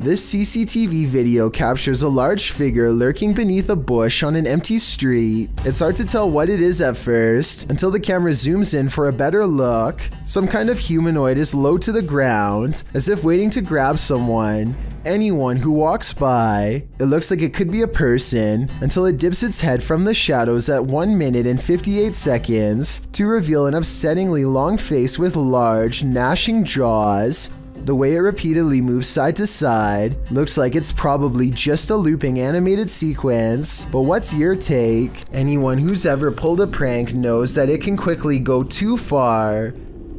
This CCTV video captures a large figure lurking beneath a bush on an empty street. It's hard to tell what it is at first, until the camera zooms in for a better look. Some kind of humanoid is low to the ground, as if waiting to grab someone. Anyone who walks by. It looks like it could be a person, until it dips its head from the shadows at 1 minute and 58 seconds to reveal an upsettingly long face with large, gnashing jaws. The way it repeatedly moves side to side looks like it's probably just a looping animated sequence, but what's your take? Anyone who's ever pulled a prank knows that it can quickly go too far.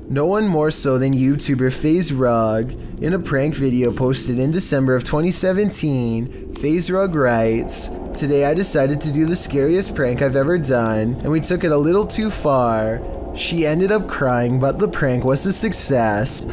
No one more so than YouTuber FaZe Rug. In a prank video posted in December of 2017, FaZe Rug writes, "Today I decided to do the scariest prank I've ever done, and we took it a little too far. She ended up crying, but the prank was a success."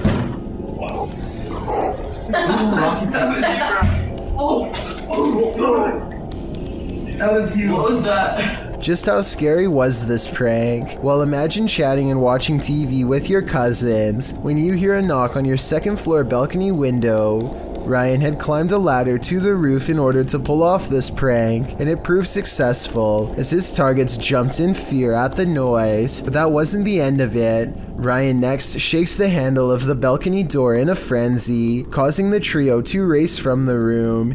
That was you. What was that? Just how scary was this prank? Well, imagine chatting and watching TV with your cousins when you hear a knock on your second floor balcony window. Ryan had climbed a ladder to the roof in order to pull off this prank, and it proved successful as his targets jumped in fear at the noise. But that wasn't the end of it. Ryan next shakes the handle of the balcony door in a frenzy, causing the trio to race from the room.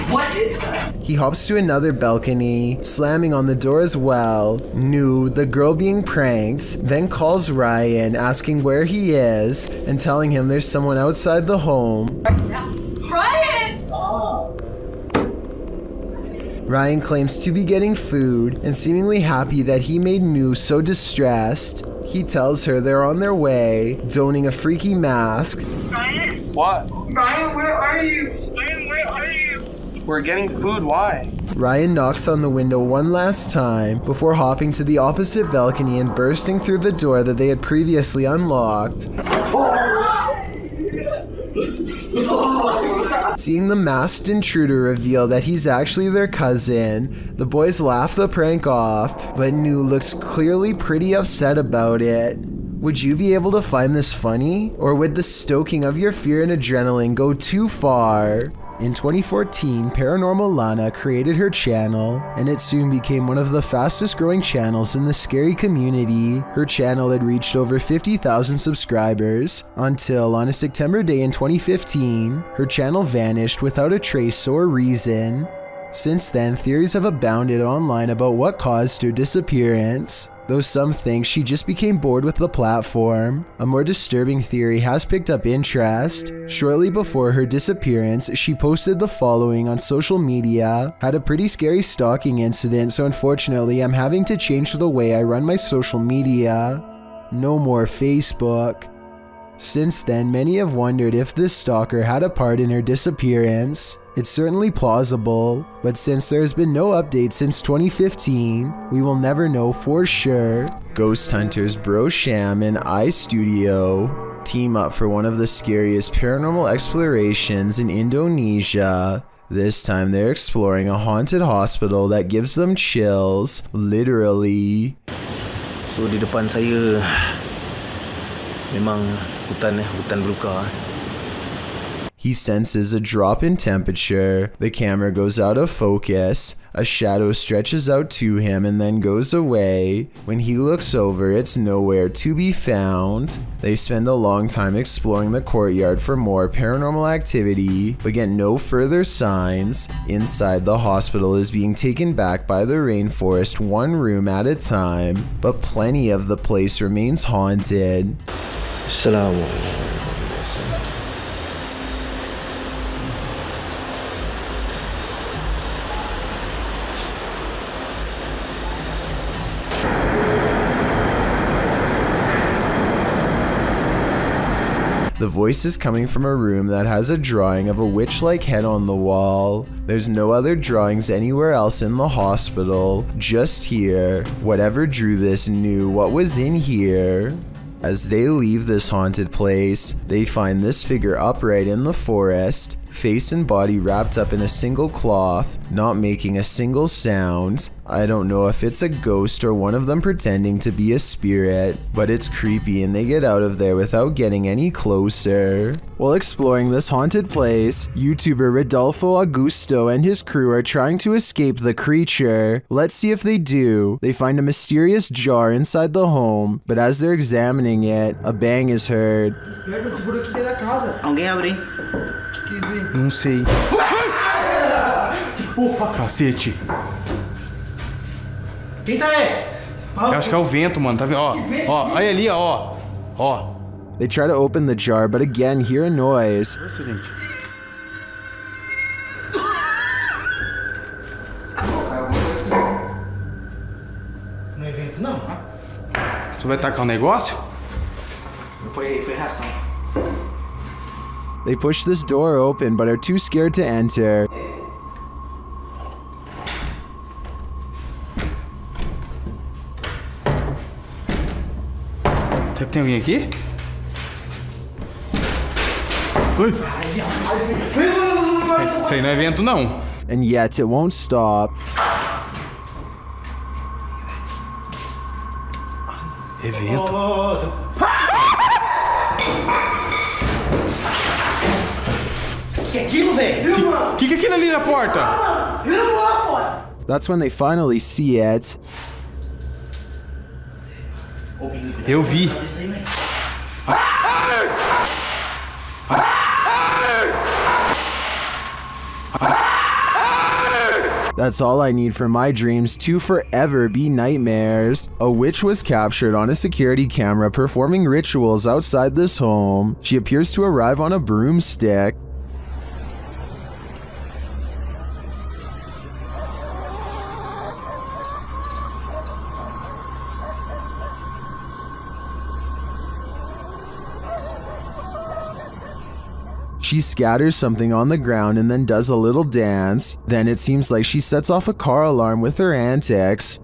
What is that? He hops to another balcony, slamming on the door as well. Nu, the girl being pranked, then calls Ryan, asking where he is and telling him there's someone outside the home. Ryan! Stop! Ryan claims to be getting food and seemingly happy that he made Nu so distressed. He tells her they're on their way, donning a freaky mask. Ryan? What? Ryan, where are you? Ryan, where are you? We're getting food, why? Ryan knocks on the window one last time before hopping to the opposite balcony and bursting through the door that they had previously unlocked. Seeing the masked intruder reveal that he's actually their cousin, the boys laugh the prank off, but Nu looks clearly pretty upset about it. Would you be able to find this funny? Or would the stoking of your fear and adrenaline go too far? In 2014, Paranormal Lana created her channel, and it soon became one of the fastest growing channels in the scary community. Her channel had reached over 50,000 subscribers, until on a September day in 2015, her channel vanished without a trace or reason. Since then, theories have abounded online about what caused her disappearance, though some think she just became bored with the platform. A more disturbing theory has picked up interest. Shortly before her disappearance, she posted the following on social media: "Had a pretty scary stalking incident, so unfortunately I'm having to change the way I run my social media. No more Facebook." Since then, many have wondered if this stalker had a part in her disappearance. It's certainly plausible, but since there's been no update since 2015, we will never know for sure. Ghost hunters Bro Sham and iStudio team up for one of the scariest paranormal explorations in Indonesia. This time they're exploring a haunted hospital that gives them chills, literally. So di depan saya memang hutan belukar. He senses a drop in temperature. The camera goes out of focus. A shadow stretches out to him and then goes away. When he looks over, it's nowhere to be found. They spend a long time exploring the courtyard for more paranormal activity, but get no further signs. Inside, the hospital is being taken back by the rainforest one room at a time, but plenty of the place remains haunted. Assalamualaikum. The voice is coming from a room that has a drawing of a witch-like head on the wall. There's no other drawings anywhere else in the hospital, just here. Whatever drew this knew what was in here. As they leave this haunted place, they find this figure upright in the forest, face and body wrapped up in a single cloth, not making a single sound. I don't know if it's a ghost or one of them pretending to be a spirit, but it's creepy and they get out of there without getting any closer. While exploring this haunted place, YouTuber Rodolfo Augusto and his crew are trying to escape the creature. Let's see if they do. They find a mysterious jar inside the home, but as they're examining it, a bang is heard. Alguém abre? Não sei. Opa, cacete. Quem tá aí? Eu acho que é o vento, mano. Tá vendo? Ó, ó, olha ali, ó. Ó. They try to open the jar, but again hear a noise. Excelente. Não é vento, não. Você vai tacar um negócio? Foi reação. They push this door open, but are too scared to enter. Será que tem alguém aqui? Ui. Isso aí não é vento, não. And yet it won't stop. É vento. Que é aquilo, velho? Que é aquilo ali na porta? That's when they finally see it. Eu vi. That's all I need for my dreams to forever be nightmares. A witch was captured on a security camera performing rituals outside this home. She appears to arrive on a broomstick. She scatters something on the ground and then does a little dance. Then it seems like she sets off a car alarm with her antics.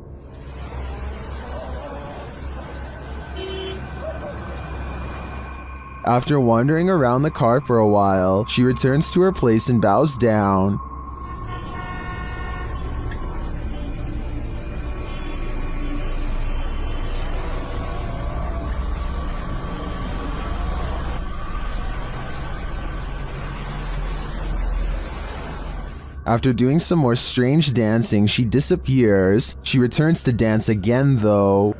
After wandering around the car for a while, she returns to her place and bows down. After doing some more strange dancing, she disappears. She returns to dance again though.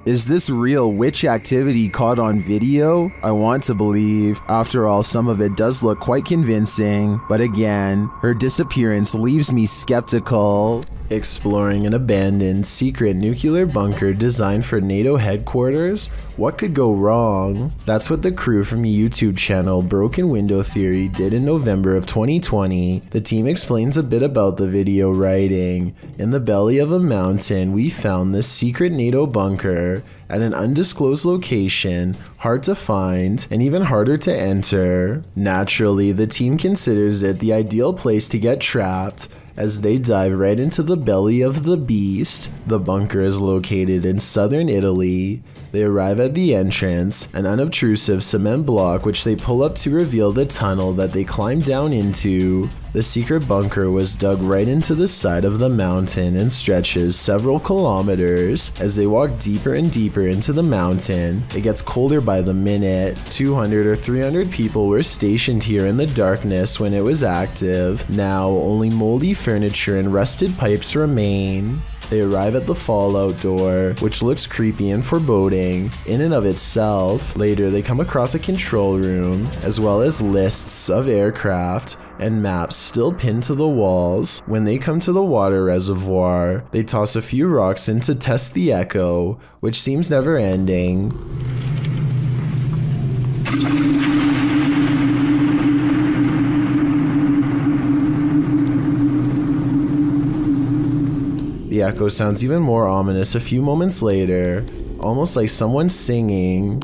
Is this real witch activity caught on video? I want to believe. After all, some of it does look quite convincing. But again, her disappearance leaves me skeptical. Exploring an abandoned secret nuclear bunker designed for NATO headquarters? What could go wrong? That's what the crew from YouTube channel Broken Window Theory did in November of 2020. The team explains a bit about the video, writing, "In the belly of a mountain, we found this secret NATO bunker at an undisclosed location, hard to find and even harder to enter. Naturally, the team considers it the ideal place to get trapped, as they dive right into the belly of the beast. The bunker is located in southern Italy. They arrive at the entrance, an unobtrusive cement block which they pull up to reveal the tunnel that they climb down into. The secret bunker was dug right into the side of the mountain and stretches several kilometers. As they walk deeper and deeper into the mountain, it gets colder by the minute. 200 or 300 people were stationed here in the darkness when it was active. Now, only moldy furniture and rusted pipes remain. They arrive at the fallout door, which looks creepy and foreboding in and of itself. Later, they come across a control room, as well as lists of aircraft and maps still pinned to the walls. When they come to the water reservoir, they toss a few rocks in to test the echo, which seems never ending. The echo sounds even more ominous a few moments later, almost like someone singing.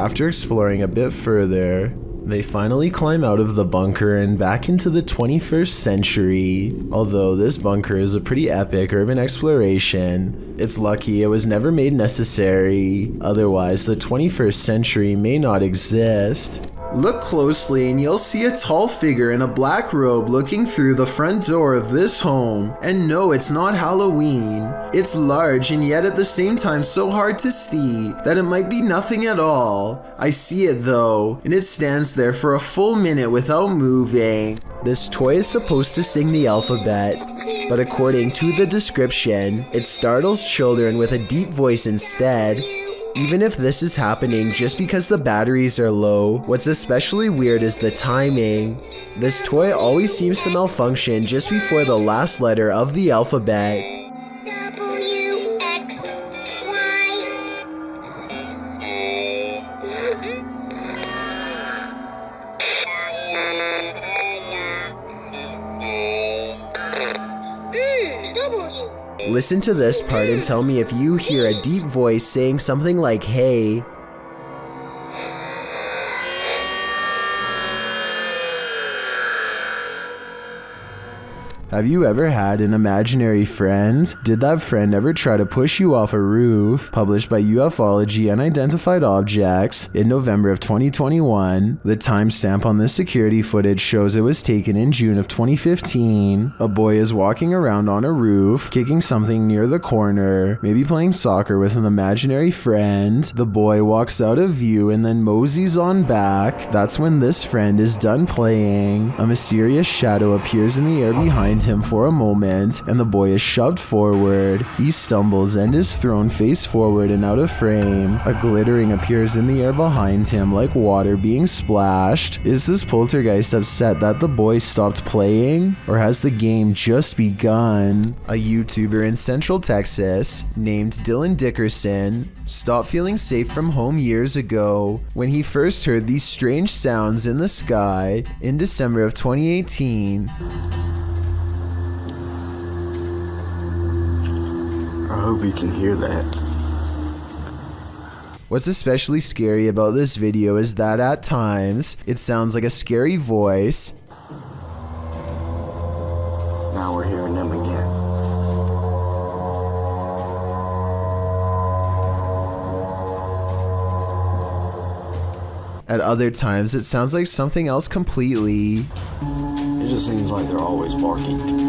After exploring a bit further, they finally climb out of the bunker and back into the 21st century. Although this bunker is a pretty epic urban exploration, it's lucky it was never made necessary, otherwise the 21st century may not exist. Look closely and you'll see a tall figure in a black robe looking through the front door of this home. And no, it's not Halloween. It's large and yet at the same time so hard to see that it might be nothing at all. I see it though, and it stands there for a full minute without moving. This toy is supposed to sing the alphabet, but according to the description, it startles children with a deep voice instead. Even if this is happening just because the batteries are low, what's especially weird is the timing. This toy always seems to malfunction just before the last letter of the alphabet. Listen to this part and tell me if you hear a deep voice saying something like, "Hey." Have you ever had an imaginary friend? Did that friend ever try to push you off a roof? Published by Ufology Unidentified Objects in November of 2021. The timestamp on this security footage shows it was taken in June of 2015. A boy is walking around on a roof, kicking something near the corner, maybe playing soccer with an imaginary friend. The boy walks out of view and then moseys on back. That's when this friend is done playing. A mysterious shadow appears in the air behind him for a moment, and the boy is shoved forward. He stumbles and is thrown face forward and out of frame. A glittering appears in the air behind him like water being splashed. Is this poltergeist upset that the boy stopped playing? Or has the game just begun? A YouTuber in Central Texas named Dylan Dickerson stopped feeling safe from home years ago when he first heard these strange sounds in the sky in December of 2018. I hope you can hear that. What's especially scary about this video is that at times, it sounds like a scary voice. Now we're hearing them again. At other times, it sounds like something else completely. It just seems like they're always barking.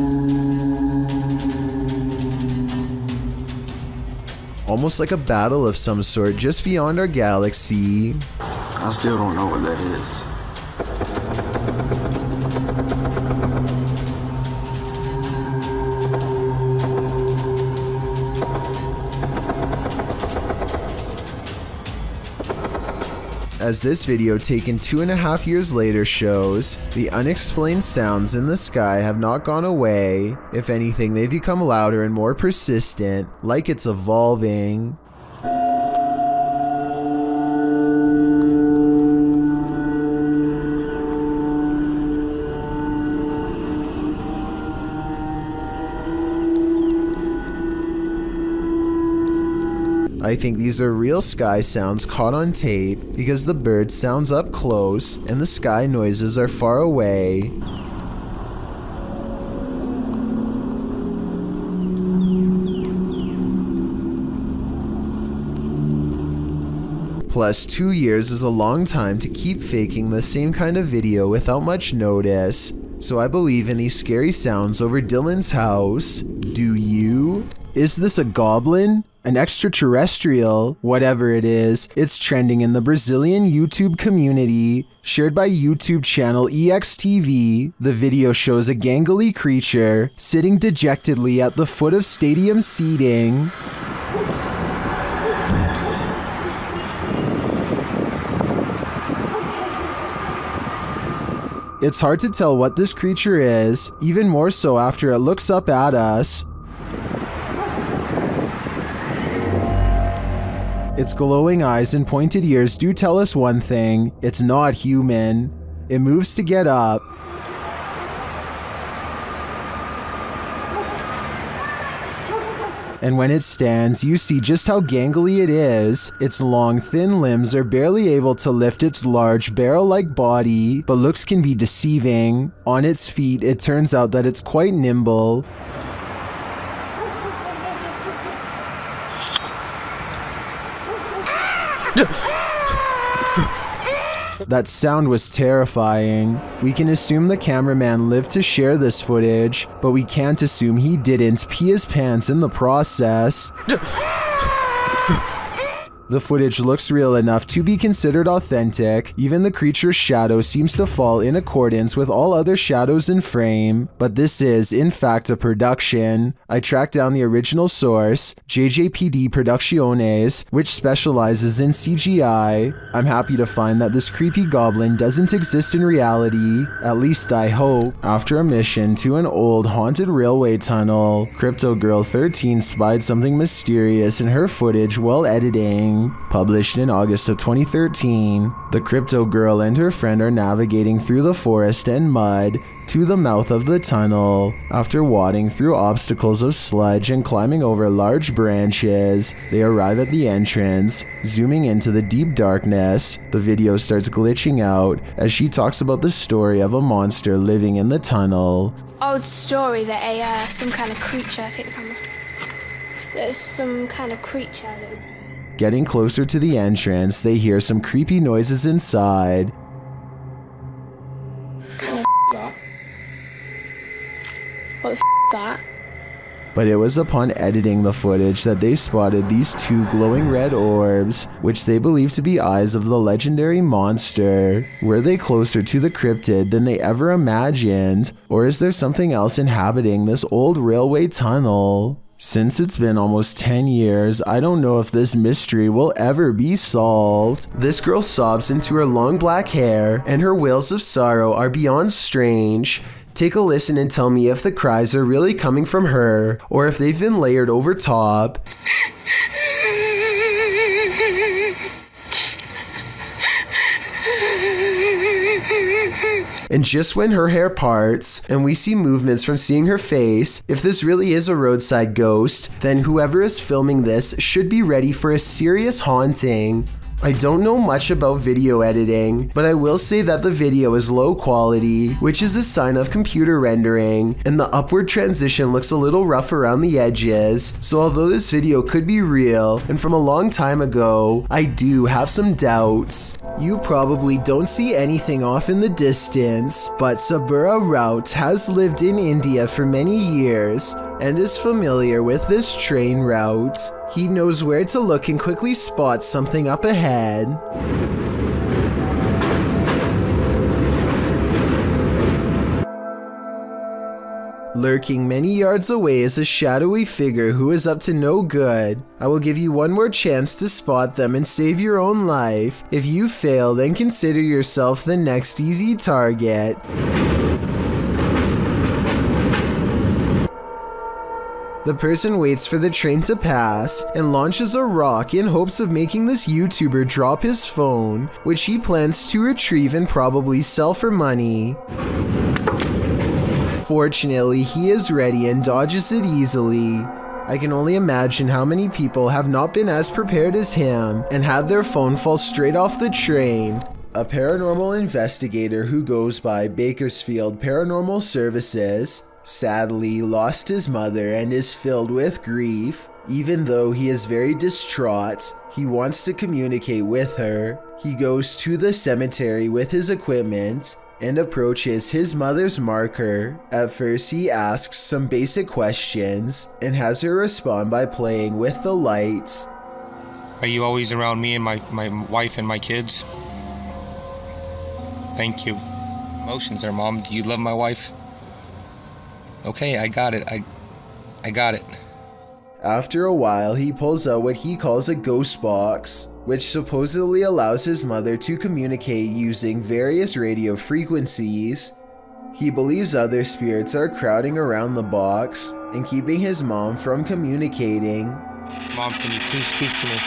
Almost like a battle of some sort just beyond our galaxy. I still don't know what that is. As this video taken 2.5 years later shows, the unexplained sounds in the sky have not gone away. If anything, they've become louder and more persistent, like it's evolving. I think these are real sky sounds caught on tape because the bird sounds up close and the sky noises are far away. Plus, 2 years is a long time to keep faking the same kind of video without much notice. So I believe in these scary sounds over Dylan's house. Do you? Is this a goblin? An extraterrestrial? Whatever it is, it's trending in the Brazilian YouTube community. Shared by YouTube channel EXTV, the video shows a gangly creature sitting dejectedly at the foot of stadium seating. It's hard to tell what this creature is, even more so after it looks up at us. Its glowing eyes and pointed ears do tell us one thing: it's not human. It moves to get up. and when it stands, you see just how gangly it is. Its long, thin limbs are barely able to lift its large, barrel-like body, but looks can be deceiving. On its feet, it turns out that it's quite nimble. That sound was terrifying. We can assume the cameraman lived to share this footage, but we can't assume he didn't pee his pants in the process. The footage looks real enough to be considered authentic. Even the creature's shadow seems to fall in accordance with all other shadows in frame, but this is, in fact, a production. I tracked down the original source, JJPD Producciones, which specializes in CGI. I'm happy to find that this creepy goblin doesn't exist in reality, at least I hope. After a mission to an old haunted railway tunnel, Crypto Girl 13 spied something mysterious in her footage while editing. Published in August of 2013, the Crypto Girl and her friend are navigating through the forest and mud to the mouth of the tunnel. After wading through obstacles of sludge and climbing over large branches, they arrive at the entrance. Zooming into the deep darkness, the video starts glitching out as she talks about the story of a monster living in the tunnel. Old story that some kind of creature, take the camera. There's some kind of creature that... Getting closer to the entrance, they hear some creepy noises inside. What the that? But it was upon editing the footage that they spotted these two glowing red orbs, which they believe to be eyes of the legendary monster. Were they closer to the cryptid than they ever imagined? Or is there something else inhabiting this old railway tunnel? Since it's been almost 10 years, I don't know if this mystery will ever be solved. This girl sobs into her long black hair, and her wails of sorrow are beyond strange. Take a listen and tell me if the cries are really coming from her, or if they've been layered over top. And just when her hair parts, and we see movements from seeing her face, if this really is a roadside ghost, then whoever is filming this should be ready for a serious haunting. I don't know much about video editing, but I will say that the video is low quality, which is a sign of computer rendering, and the upward transition looks a little rough around the edges, so although this video could be real, and from a long time ago, I do have some doubts. You probably don't see anything off in the distance, but Sabura Rout has lived in India for many years and is familiar with this train route. He knows where to look and quickly spots something up ahead. Lurking many yards away is a shadowy figure who is up to no good. I will give you one more chance to spot them and save your own life. If you fail, then consider yourself the next easy target. The person waits for the train to pass and launches a rock in hopes of making this YouTuber drop his phone, which he plans to retrieve and probably sell for money. Fortunately, he is ready and dodges it easily. I can only imagine how many people have not been as prepared as him and had their phone fall straight off the train. A paranormal investigator who goes by Bakersfield Paranormal Services sadly lost his mother and is filled with grief. Even though he is very distraught, he wants to communicate with her. He goes to the cemetery with his equipment and approaches his mother's marker. At first, he asks some basic questions and has her respond by playing with the lights. Are you always around me and my wife and my kids? Thank you. Emotions there, Mom. Do you love my wife? Okay, I got it. I got it. After a while, he pulls out what he calls a ghost box, which supposedly allows his mother to communicate using various radio frequencies. He believes other spirits are crowding around the box and keeping his mom from communicating. Mom, can you please speak to me?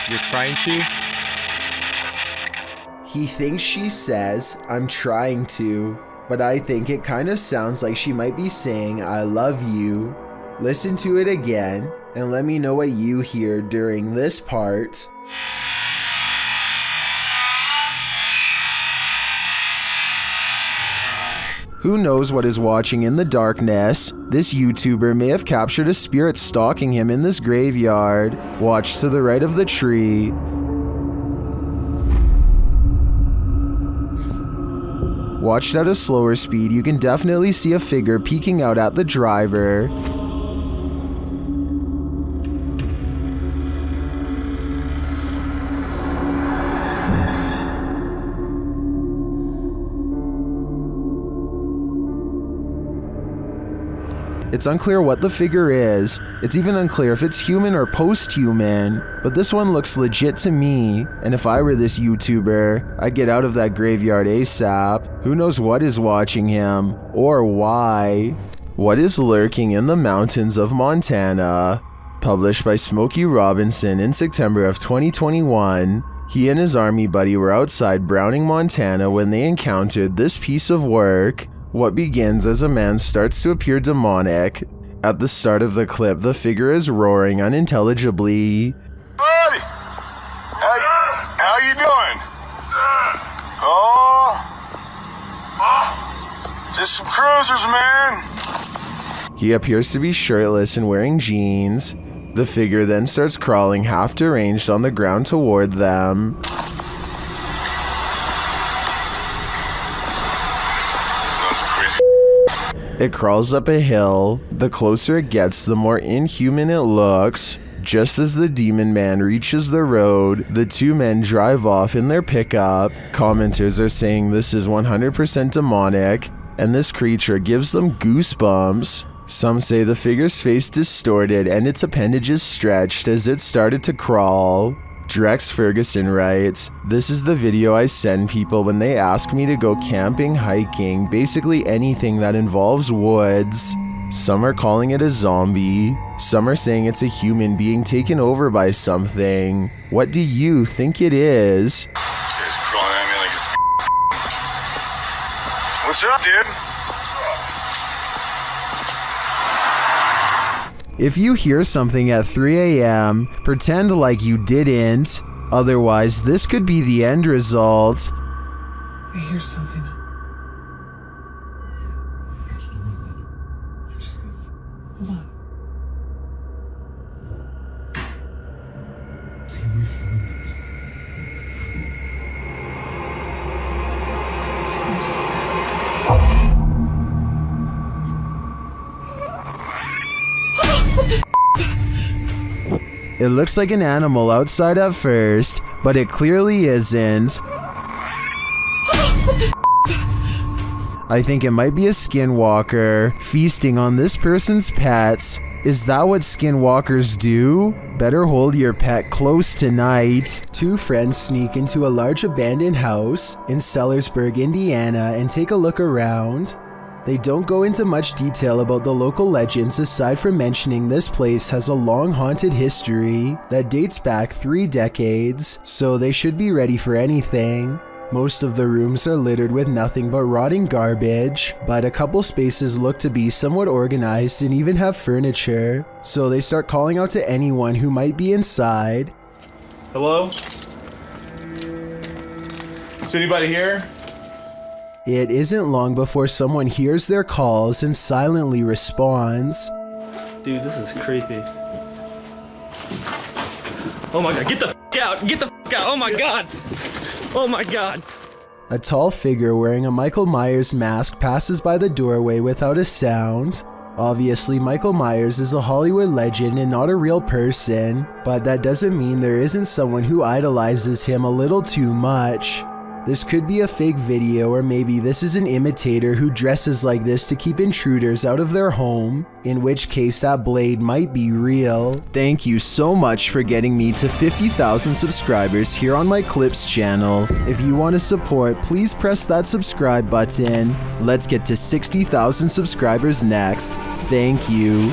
You're trying to? He thinks she says, "I'm trying to." but I think it kind of sounds like she might be saying, "I love you." Listen to it again and let me know what you hear during this part. Who knows what is watching in the darkness? This YouTuber may have captured a spirit stalking him in this graveyard. Watch to the right of the tree. Watched at a slower speed, you can definitely see a figure peeking out at the driver. It's unclear what the figure is. It's even unclear if it's human or post-human, but this one looks legit to me, and if I were this YouTuber, I'd get out of that graveyard ASAP. Who knows what is watching him, or why? What is lurking in the mountains of Montana? Published by Smokey Robinson in September of 2021. He and his army buddy were outside Browning, Montana when they encountered this piece of work. What begins as a man starts to appear demonic. At the start of the clip, the figure is roaring unintelligibly. Buddy! How you doing? Just some cruisers, man. He appears to be shirtless and wearing jeans. The figure then starts crawling half deranged on the ground toward them. It crawls up a hill. The closer it gets, the more inhuman it looks. Just as the demon man reaches the road, the two men drive off in their pickup. Commenters are saying this is 100% demonic, and this creature gives them goosebumps. Some say the figure's face distorted and its appendages stretched as it started to crawl. Drex Ferguson writes, "This is the video I send people when they ask me to go camping, hiking, basically anything that involves woods. Some are calling it a zombie. Some are saying it's a human being taken over by something. What do you think it is?" It's crawling at me like it's... What's up, dude? If you hear something at 3 a.m., pretend like you didn't. Otherwise, this could be the end result. I hear something. Hold on. It looks like an animal outside at first, but it clearly isn't. I think it might be a skinwalker, feasting on this person's pets. Is that what skinwalkers do? Better hold your pet close tonight. Two friends sneak into a large abandoned house in Sellersburg, Indiana, and take a look around. They don't go into much detail about the local legends aside from mentioning this place has a long haunted history that dates back 3 decades, so they should be ready for anything. Most of the rooms are littered with nothing but rotting garbage, but a couple spaces look to be somewhat organized and even have furniture, so they start calling out to anyone who might be inside. Hello? Is anybody here? It isn't long before someone hears their calls and silently responds. Dude, this is creepy. Oh my god, get the f out! Get the f out! Oh my god! Oh my god! A tall figure wearing a Michael Myers mask passes by the doorway without a sound. Obviously, Michael Myers is a Hollywood legend and not a real person, but that doesn't mean there isn't someone who idolizes him a little too much. This could be a fake video, or maybe this is an imitator who dresses like this to keep intruders out of their home, in which case that blade might be real. Thank you so much for getting me to 50,000 subscribers here on my Clips channel. If you want to support, please press that subscribe button. Let's get to 60,000 subscribers next. Thank you.